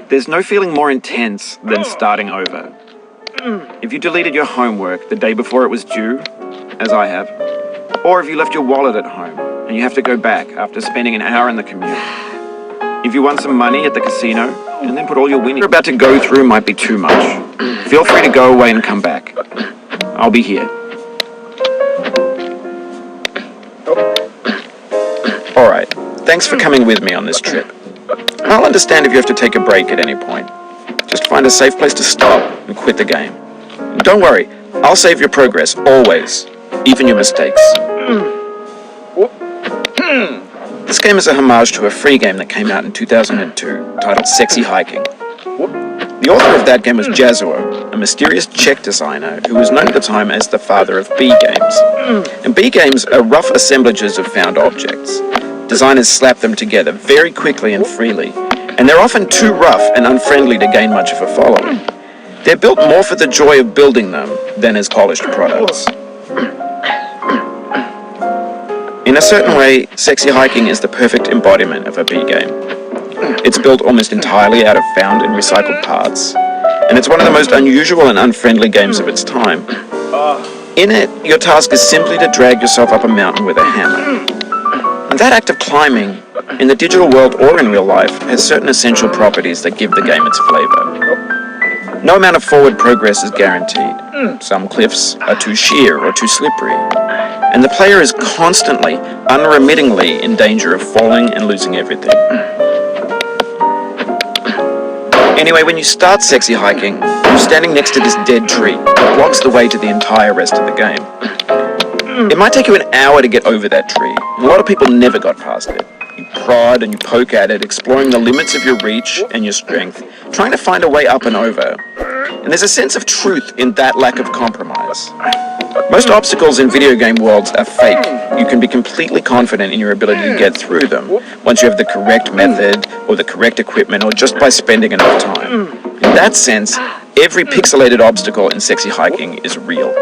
There's no feeling more intense than starting over. If you deleted your homework the day before it was due, as I have, or if you left your wallet at home and you have to go back after spending an hour in the commute. If you won some money at the casino and then put all your winnings you're about to go through might be too much. Feel free to go away and come back. I'll be here. Alright, thanks for coming with me on this trip. I'll understand if you have to take a break at any point. Just find a safe place to stop and quit the game. And don't worry, I'll save your progress, always. Even your mistakes. This game is a homage to a free game that came out in 2002, titled Sexy Hiking. The author of that game was Jazuo, a mysterious Czech designer who was known at the time as the father of B games. And B games are rough assemblages of found objects. Designers slap them together very quickly and freely, and they're often too rough and unfriendly to gain much of a following. They're built more for the joy of building them than as polished products. In a certain way, Sexy Hiking is the perfect embodiment of a B game. It's built almost entirely out of found and recycled parts, and it's one of the most unusual and unfriendly games of its time. In it, your task is simply to drag yourself up a mountain with a hammer. And that act of climbing, in the digital world or in real life, has certain essential properties that give the game its flavor. No amount of forward progress is guaranteed. Some cliffs are too sheer or too slippery, and the player is constantly, unremittingly in danger of falling and losing everything. Anyway, when you start Sexy Hiking, you're standing next to this dead tree that blocks the way to the entire rest of the game. It might take you an hour to get over that tree, and a lot of people never got past it. You prod and you poke at it, exploring the limits of your reach and your strength, trying to find a way up and over. And there's a sense of truth in that lack of compromise. Most obstacles in video game worlds are fake. You can be completely confident in your ability to get through them, once you have the correct method, or the correct equipment, or just by spending enough time. In that sense, every pixelated obstacle in Sexy Hiking is real.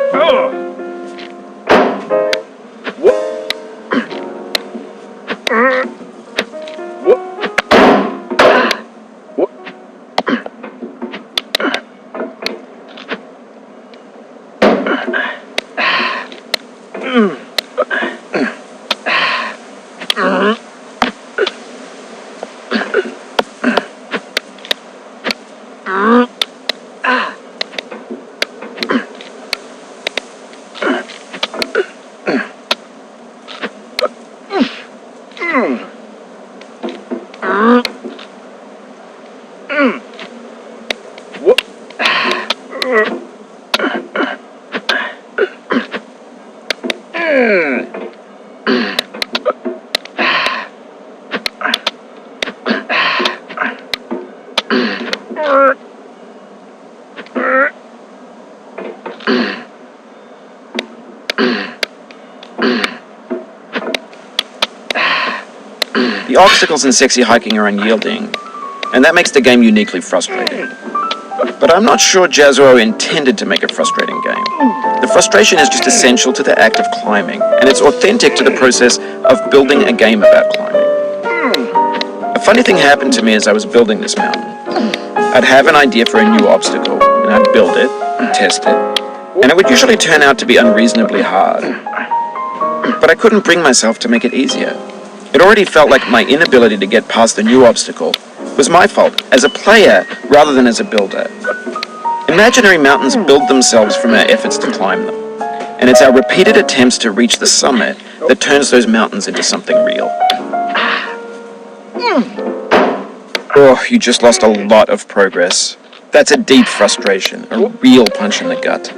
The obstacles in Sexy Hiking are unyielding, and that makes the game uniquely frustrating. But I'm not sure Jazuo intended to make a frustrating game. The frustration is just essential to the act of climbing, and it's authentic to the process of building a game about climbing. A funny thing happened to me as I was building this mountain. I'd have an idea for a new obstacle, and I'd build it, and test it, and it would usually turn out to be unreasonably hard. But I couldn't bring myself to make it easier. It already felt like my inability to get past the new obstacle was my fault, as a player rather than as a builder. Imaginary mountains build themselves from our efforts to climb them, and it's our repeated attempts to reach the summit that turns those mountains into something real. Oh, you just lost a lot of progress. That's a deep frustration, a real punch in the gut.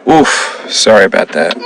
Oof, sorry about that.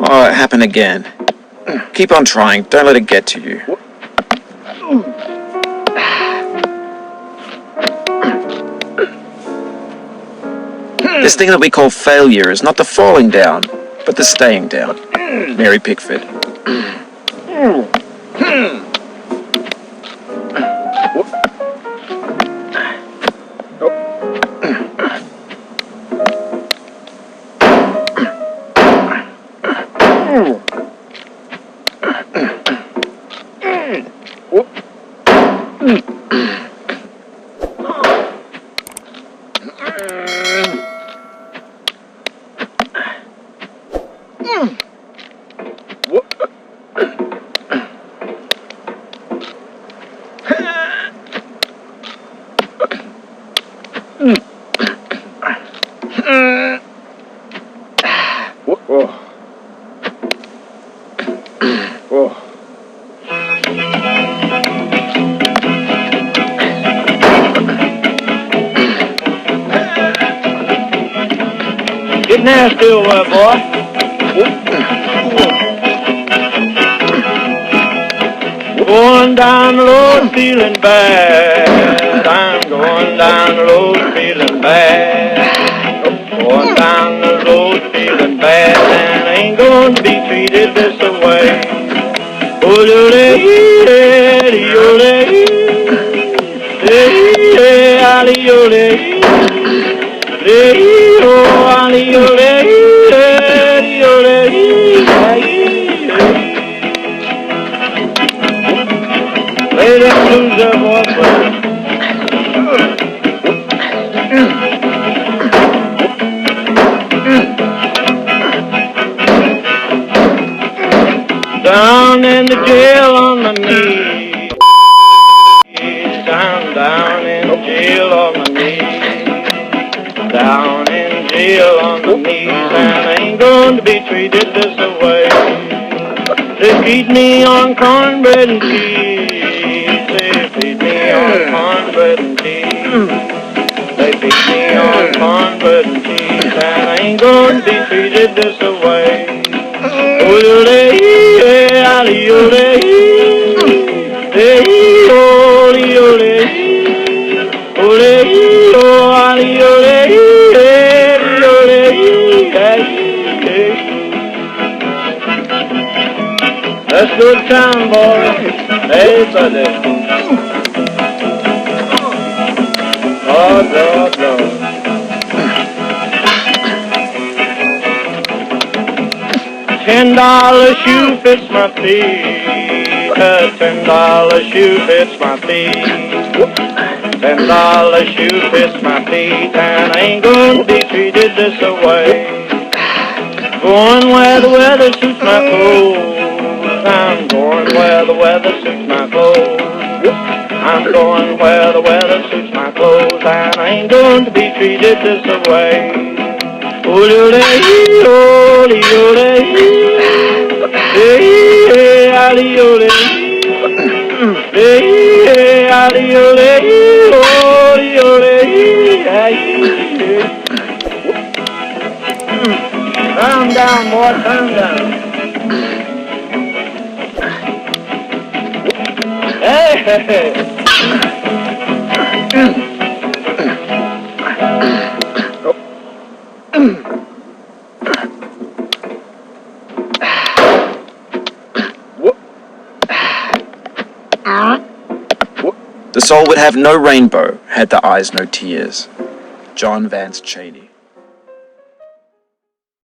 Oh, it happened again. Keep on trying, don't let it get to you. This thing that we call failure is not the falling down, but the staying down. Mary Pickford. Get nasty over there, boy. Going down the road feeling bad. I'm going down the road feeling bad. Going down the road feeling bad, and I ain't going to be treated this way. Lay them blues up, boy. Down in the jail on my knees. Down in the jail on my knees. Down in jail on my knees. And I ain't going to be treated this way. They feed me on cornbread and cheese. They feed me on cornbread and cheese. They feed me on cornbread and cheese. And I ain't going to be treated this way. That's good time, boy. Hey, buddy. Oh, no. $10 shoe fits my feet. A $10 shoe fits my feet. $10 shoe fits my feet, and I ain't gonna be treated this way. Going where the weather suits my clothes. I'm going where the weather suits my clothes. I'm going where the weather suits my clothes, and I ain't going to be treated this way. Calm down, boy, calm down. Hey! The soul would have no rainbow had the eyes no tears. John Vance Cheney.